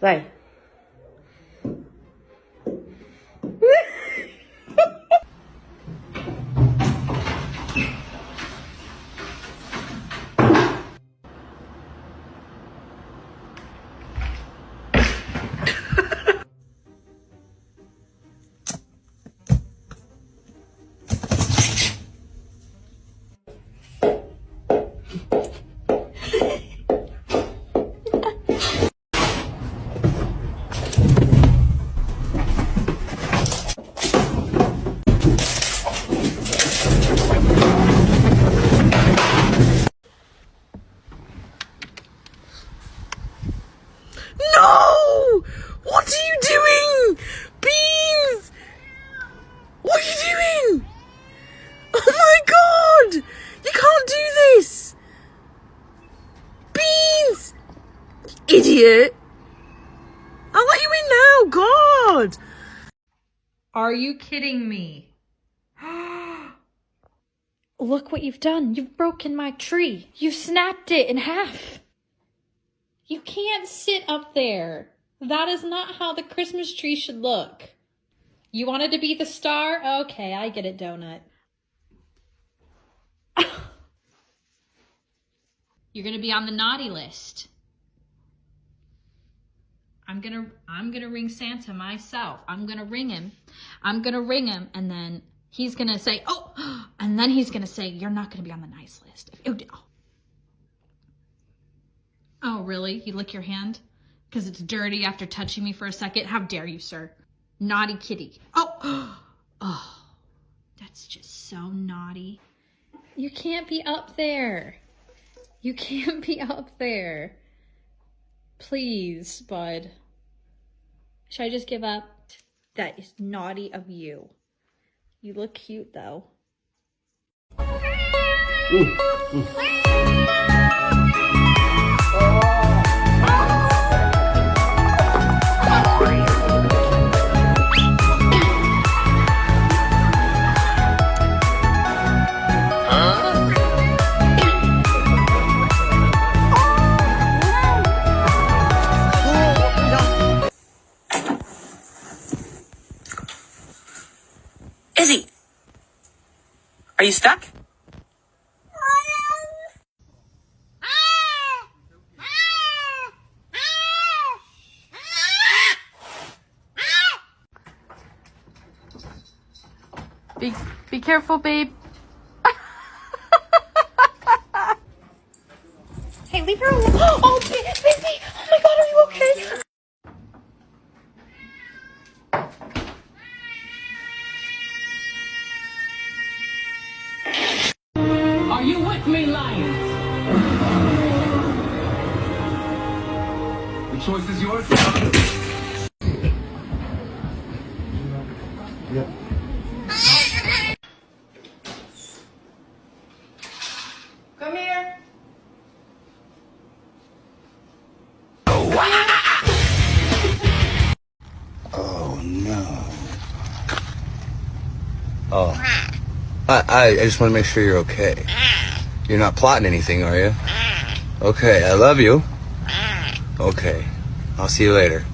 Vai. No! What are you doing? Beans! What are you doing? Oh my god! You can't do this! Beans! Idiot! I'll let you in now, God! Are you kidding me? Look what you've done. You've broken my tree. You've snapped it in half. You can't sit up there. That is not how the Christmas tree should look. You wanted to be the star? Okay, I get it, Donut. You're gonna be on the naughty list. I'm gonna ring Santa myself. I'm gonna ring him, and then he's gonna say, oh, and then he's gonna say, you're not gonna be on the nice list. Oh, really? You lick your hand? Because it's dirty after touching me for a second? How dare you, sir? Naughty kitty. Oh, that's just so naughty. You can't be up there. You can't be up there. Please, bud. Should I just give up? That is naughty of you. You look cute, though. Izzy! Are you stuck? Be careful, babe. Hey, leave her alone. Oh, baby! Oh my God, are you okay? Are you with me, Lions? The choice is yours. Yep. Come here. Oh, no. Oh. I just want to make sure you're okay. You're not plotting anything, are you? Okay, I love you. Okay, I'll see you later.